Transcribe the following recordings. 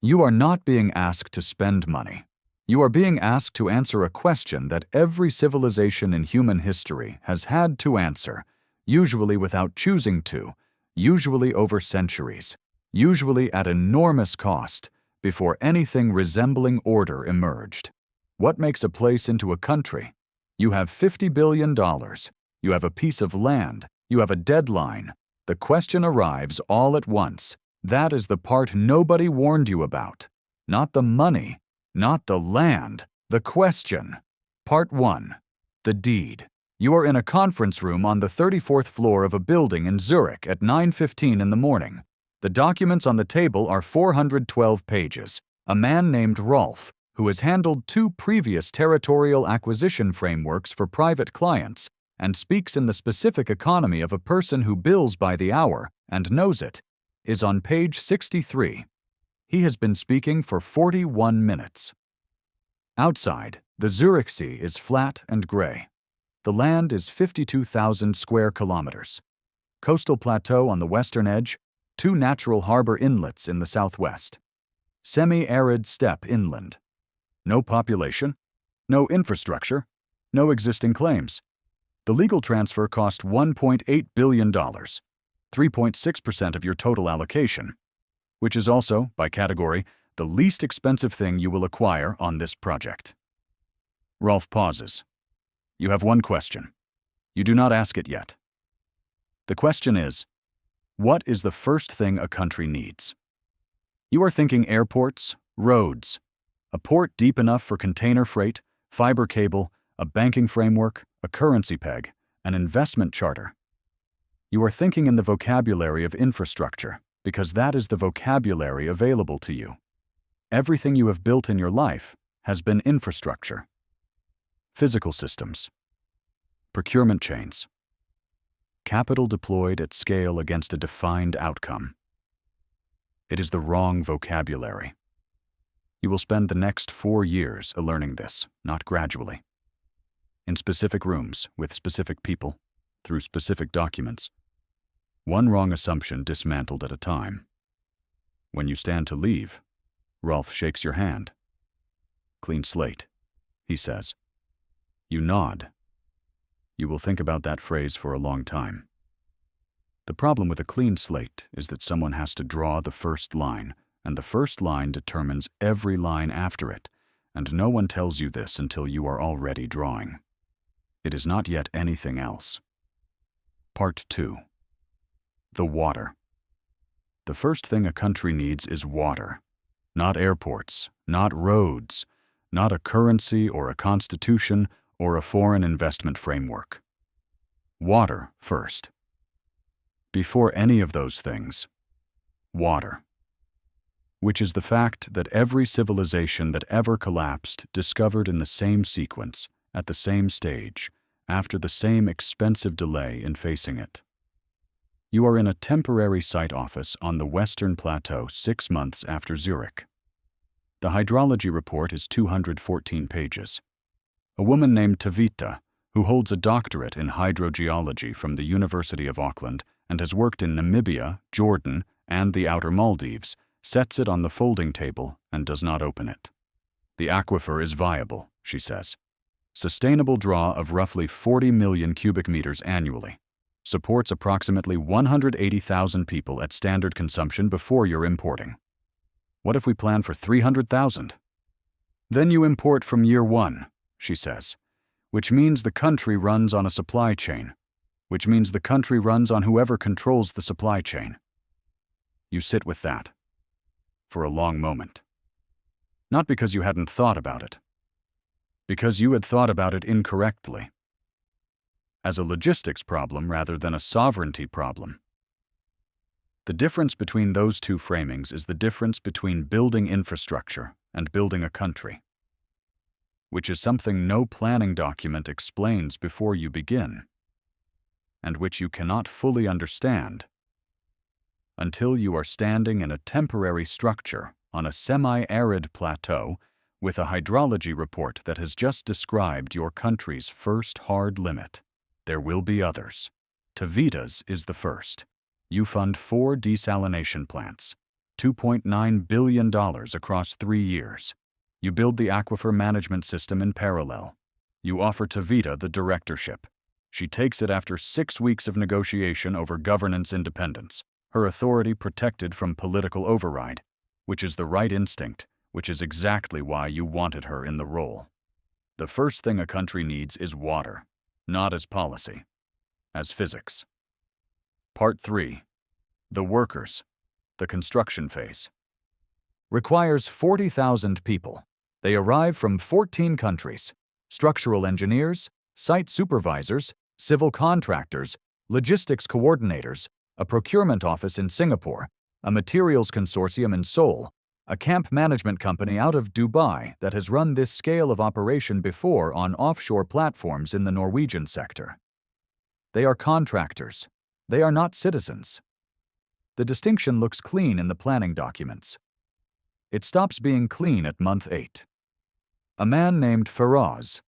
You are not being asked to spend money. You are being asked to answer a question that every civilization in human history has had to answer, usually without choosing to, usually over centuries, usually at enormous cost, before anything resembling order emerged. What makes a place into a country? You have $50 billion. You have a piece of land. You have a deadline. The question arrives all at once. That is the part nobody warned you about. Not the money, not the land, the question. Part 1. The deed. You are in a conference room on the 34th floor of a building in Zurich at 9:15 in the morning. The documents on the table are 412 pages. A man named Rolf, who has handled 2 previous territorial acquisition frameworks for private clients and speaks in the specific economy of a person who bills by the hour and knows it, is on page 63. He has been speaking for 41 minutes. Outside, the Zurich Sea is flat and gray. The land is 52,000 square kilometers. Coastal plateau on the western edge, 2 natural harbor inlets in the southwest. Semi-arid steppe inland. No population, no infrastructure, no existing claims. The legal transfer cost $1.8 billion, 3.6% of your total allocation, which is also, by category, the least expensive thing you will acquire on this project. Rolf pauses. You have one question. You do not ask it yet. The question is, what is the first thing a country needs? You are thinking airports, roads, a port deep enough for container freight, fiber cable, a banking framework, a currency peg, an investment charter. You are thinking in the vocabulary of infrastructure, because that is the vocabulary available to you. Everything you have built in your life has been infrastructure. Physical systems. Procurement chains. Capital deployed at scale against a defined outcome. It is the wrong vocabulary. You will spend the next 4 years learning this, not gradually. In specific rooms, with specific people, through specific documents. One wrong assumption dismantled at a time. When you stand to leave, Rolf shakes your hand. Clean slate, he says. You nod. You will think about that phrase for a long time. The problem with a clean slate is that someone has to draw the first line, and the first line determines every line after it, and no one tells you this until you are already drawing. It is not yet anything else. Part 2. The water. The first thing a country needs is water. Not airports, not roads, not a currency or a constitution or a foreign investment framework. Water first. Before any of those things, water. Which is the fact that every civilization that ever collapsed discovered in the same sequence, at the same stage, after the same expensive delay in facing it. You are in a temporary site office on the Western Plateau 6 months after Zurich. The hydrology report is 214 pages. A woman named Tavita, who holds a doctorate in hydrogeology from the University of Auckland and has worked in Namibia, Jordan, and the Outer Maldives, sets it on the folding table and does not open it. The aquifer is viable, she says. Sustainable draw of roughly 40 million cubic meters annually. Supports approximately 180,000 people at standard consumption before you're importing. What if we plan for 300,000? Then you import from year 1, she says, which means the country runs on a supply chain, which means the country runs on whoever controls the supply chain. You sit with that for a long moment. Not because you hadn't thought about it, because you had thought about it incorrectly. As a logistics problem rather than a sovereignty problem. The difference between those two framings is the difference between building infrastructure and building a country, which is something no planning document explains before you begin, and which you cannot fully understand until you are standing in a temporary structure on a semi-arid plateau with a hydrology report that has just described your country's first hard limit. There will be others. Tavita's is the first. You fund 4 desalination plants. $2.9 billion across 3 years. You build the aquifer management system in parallel. You offer Tavita the directorship. She takes it after 6 weeks of negotiation over governance independence, her authority protected from political override, which is the right instinct, which is exactly why you wanted her in the role. The first thing a country needs is water, not as policy, as physics. Part 3. The workers. The construction phase. Requires 40,000 people. They arrive from 14 countries. Structural engineers, site supervisors, civil contractors, logistics coordinators, a procurement office in Singapore, a materials consortium in Seoul, a camp management company out of Dubai that has run this scale of operation before on offshore platforms in the Norwegian sector. They are contractors. They are not citizens. The distinction looks clean in the planning documents. It stops being clean at month 8. A man named Faraz,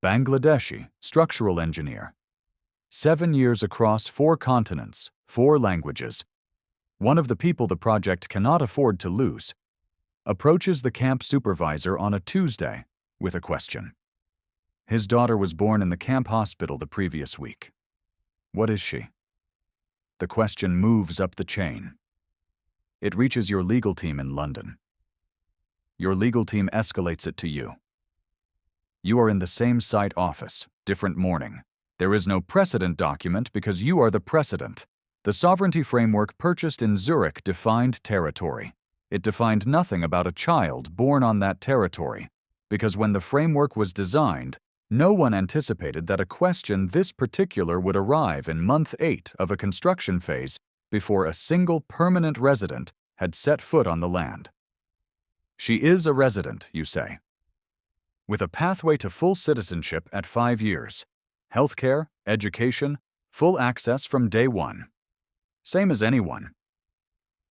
Bangladeshi, structural engineer. 7 years across 4 continents, 4 languages. One of the people the project cannot afford to lose. Approaches the camp supervisor on a Tuesday with a question. His daughter was born in the camp hospital the previous week. What is she? The question moves up the chain. It reaches your legal team in London. Your legal team escalates it to you. You are in the same site office, different morning. There is no precedent document because you are the precedent. The sovereignty framework purchased in Zurich defined territory. It defined nothing about a child born on that territory, because when the framework was designed, no one anticipated that a question this particular would arrive in month 8 of a construction phase before a single permanent resident had set foot on the land. She is a resident, you say, with a pathway to full citizenship at 5 years, healthcare, education, full access from day 1. Same as anyone.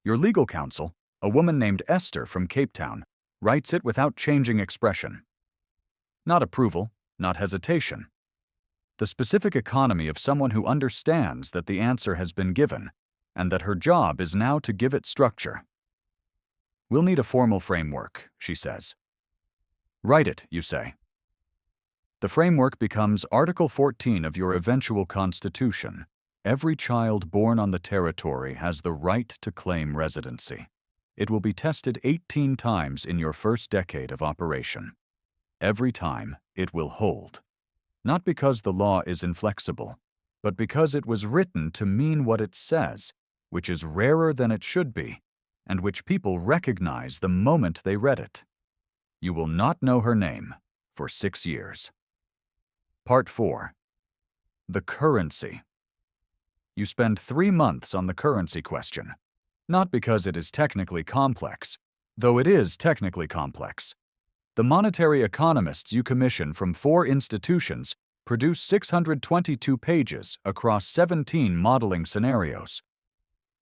Your legal counsel, a woman named Esther from Cape Town, writes it without changing expression. Not approval, not hesitation. The specific economy of someone who understands that the answer has been given and that her job is now to give it structure. We'll need a formal framework, she says. Write it, you say. The framework becomes Article 14 of your eventual constitution. Every child born on the territory has the right to claim residency. It will be tested 18 times in your first decade of operation. Every time, it will hold. Not because the law is inflexible, but because it was written to mean what it says, which is rarer than it should be, and which people recognize the moment they read it. You will not know her name for 6 years. Part 4. The currency. You spend 3 months on the currency question, not because it is technically complex, though it is technically complex. The monetary economists you commission from 4 institutions produce 622 pages across 17 modeling scenarios.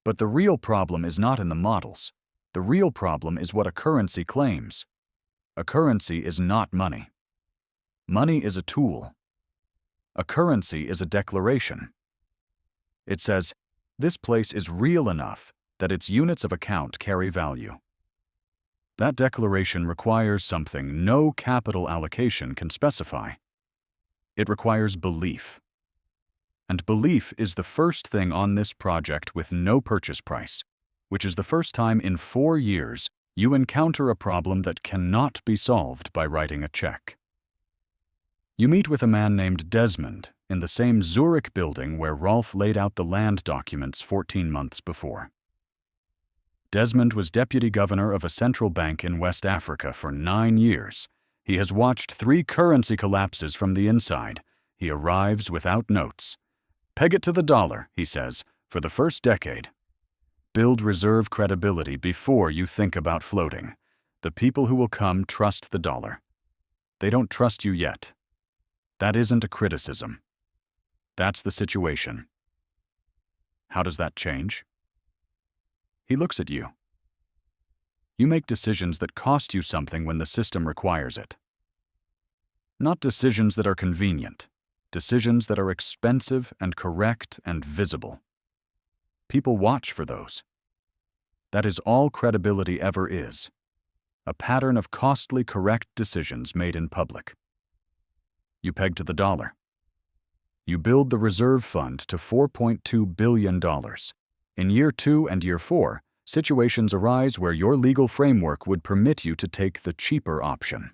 But the real problem is not in the models. The real problem is what a currency claims. A currency is not money. Money is a tool. A currency is a declaration. It says, this place is real enough that its units of account carry value. That declaration requires something no capital allocation can specify. It requires belief. And belief is the first thing on this project with no purchase price, which is the first time in 4 years you encounter a problem that cannot be solved by writing a check. You meet with a man named Desmond in the same Zurich building where Rolf laid out the land documents 14 months before. Desmond was deputy governor of a central bank in West Africa for 9 years. He has watched 3 currency collapses from the inside. He arrives without notes. Peg it to the dollar, he says, for the first decade. Build reserve credibility before you think about floating. The people who will come trust the dollar. They don't trust you yet. That isn't a criticism. That's the situation. How does that change? He looks at you. You make decisions that cost you something when the system requires it. Not decisions that are convenient. Decisions that are expensive and correct and visible. People watch for those. That is all credibility ever is. A pattern of costly, correct decisions made in public. You peg to the dollar. You build the reserve fund to $4.2 billion. In year 2 and year 4, situations arise where your legal framework would permit you to take the cheaper option.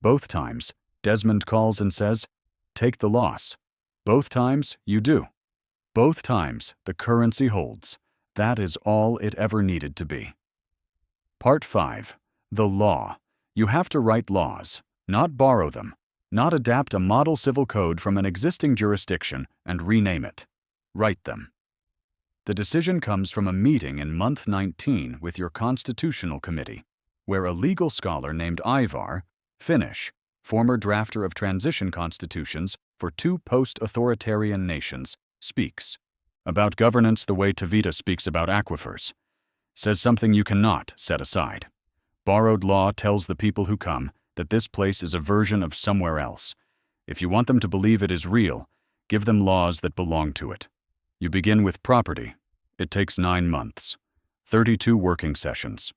Both times, Desmond calls and says, "Take the loss." Both times, you do. Both times, the currency holds. That is all it ever needed to be. Part 5. The law. You have to write laws, not borrow them, not adapt a model civil code from an existing jurisdiction and rename it. Write them. The decision comes from a meeting in month 19 with your constitutional committee, where a legal scholar named Ivar, Finnish, former drafter of transition constitutions for 2 post-authoritarian nations, speaks about governance the way Tavita speaks about aquifers. Says something you cannot set aside. Borrowed law tells the people who come that this place is a version of somewhere else. If you want them to believe it is real, give them laws that belong to it. You begin with property. It takes 9 months, 32 working sessions.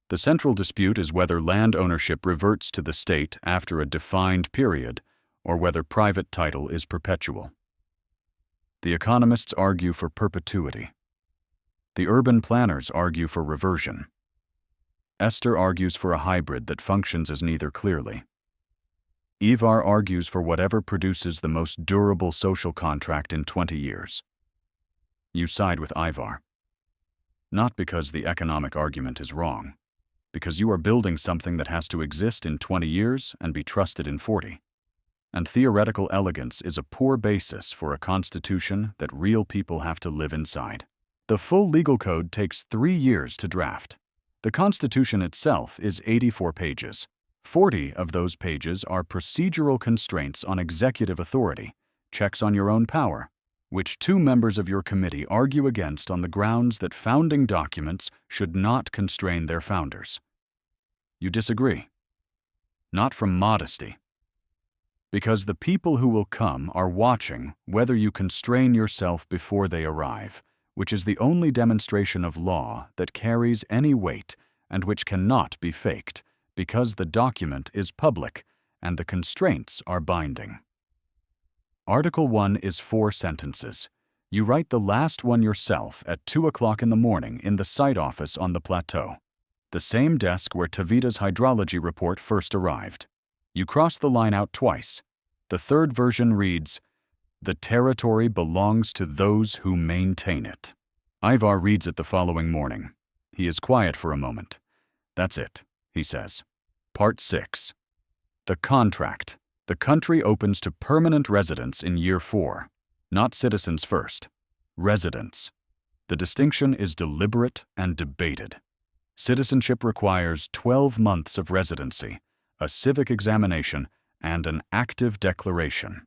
The central dispute is whether land ownership reverts to the state after a defined period or whether private title is perpetual. The economists argue for perpetuity. The urban planners argue for reversion. Esther argues for a hybrid that functions as neither clearly. Ivar argues for whatever produces the most durable social contract in 20 years. You side with Ivar. Not because the economic argument is wrong, because you are building something that has to exist in 20 years and be trusted in 40. And theoretical elegance is a poor basis for a constitution that real people have to live inside. The full legal code takes 3 years to draft. The Constitution itself is 84 pages. 40 of those pages are procedural constraints on executive authority, checks on your own power, which 2 members of your committee argue against on the grounds that founding documents should not constrain their founders. You disagree. Not from modesty. Because the people who will come are watching whether you constrain yourself before they arrive, which is the only demonstration of law that carries any weight and which cannot be faked, because the document is public and the constraints are binding. Article 1 is 4 sentences. You write the last one yourself at 2 o'clock in the morning in the site office on the plateau, the same desk where Tavita's hydrology report first arrived. You cross the line out twice. The 3rd version reads, "The territory belongs to those who maintain it." Ivar reads it the following morning. He is quiet for a moment. "That's it," he says. Part 6. The contract. The country opens to permanent residents in year 4. Not citizens first. Residents. The distinction is deliberate and debated. Citizenship requires 12 months of residency, a civic examination, and an active declaration.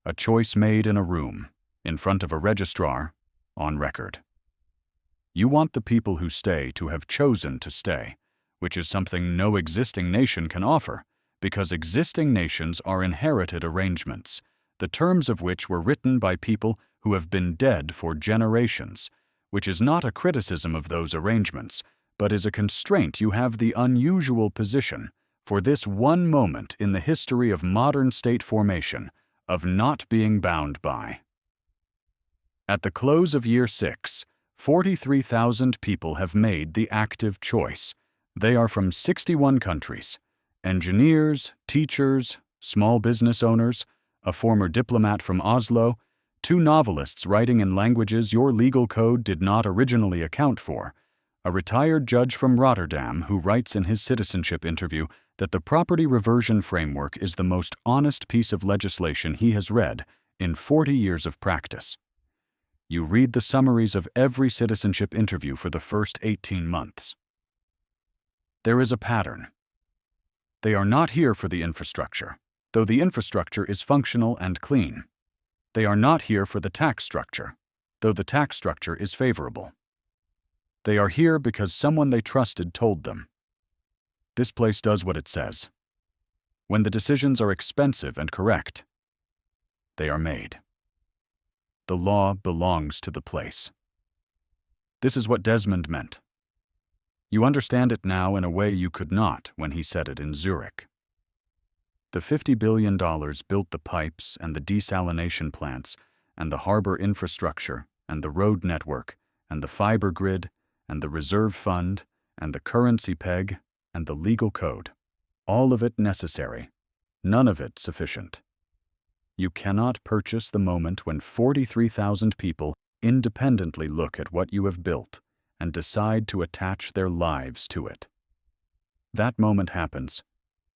A choice made in a room, in front of a registrar, on record. You want the people who stay to have chosen to stay, which is something no existing nation can offer, because existing nations are inherited arrangements, the terms of which were written by people who have been dead for generations, which is not a criticism of those arrangements, but is a constraint you have the unusual position, for this one moment in the history of modern state formation, of not being bound by. At the close of year 6, 43,000 people have made the active choice. They are from 61 countries. Engineers, teachers, small business owners, a former diplomat from Oslo, 2 novelists writing in languages your legal code did not originally account for, a retired judge from Rotterdam who writes in his citizenship interview that the property reversion framework is the most honest piece of legislation he has read in 40 years of practice. You read the summaries of every citizenship interview for the first 18 months. There is a pattern. They are not here for the infrastructure, though the infrastructure is functional and clean. They are not here for the tax structure, though the tax structure is favorable. They are here because someone they trusted told them. This place does what it says. When the decisions are expensive and correct, they are made. The law belongs to the place. This is what Desmond meant. You understand it now in a way you could not when he said it in Zurich. The $50 billion built the pipes and the desalination plants and the harbor infrastructure and the road network and the fiber grid and the reserve fund and the currency peg and the legal code. All of it necessary, none of it sufficient. You cannot purchase the moment when 43,000 people independently look at what you have built and decide to attach their lives to it. That moment happens,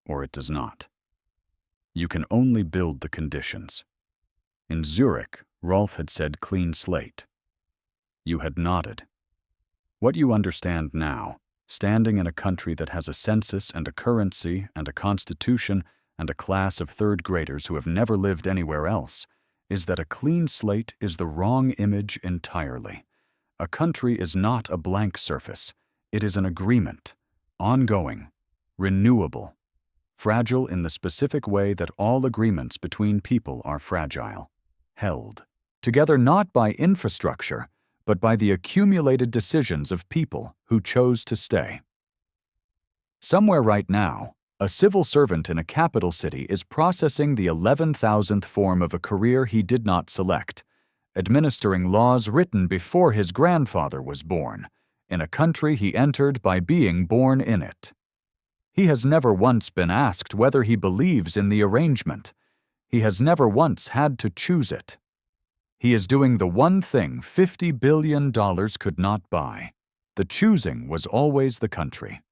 or it does not. You can only build the conditions. In Zurich, Rolf had said clean slate. You had nodded. What you understand now, standing in a country that has a census and a currency and a constitution and a class of third graders who have never lived anywhere else, is that a clean slate is the wrong image entirely. A country is not a blank surface. It is an agreement, ongoing, renewable, fragile in the specific way that all agreements between people are fragile, held together not by infrastructure, but by the accumulated decisions of people who chose to stay. Somewhere right now, a civil servant in a capital city is processing the 11,000th form of a career he did not select, administering laws written before his grandfather was born, in a country he entered by being born in it. He has never once been asked whether he believes in the arrangement. He has never once had to choose it. He is doing the one thing $50 billion could not buy. The choosing was always the country.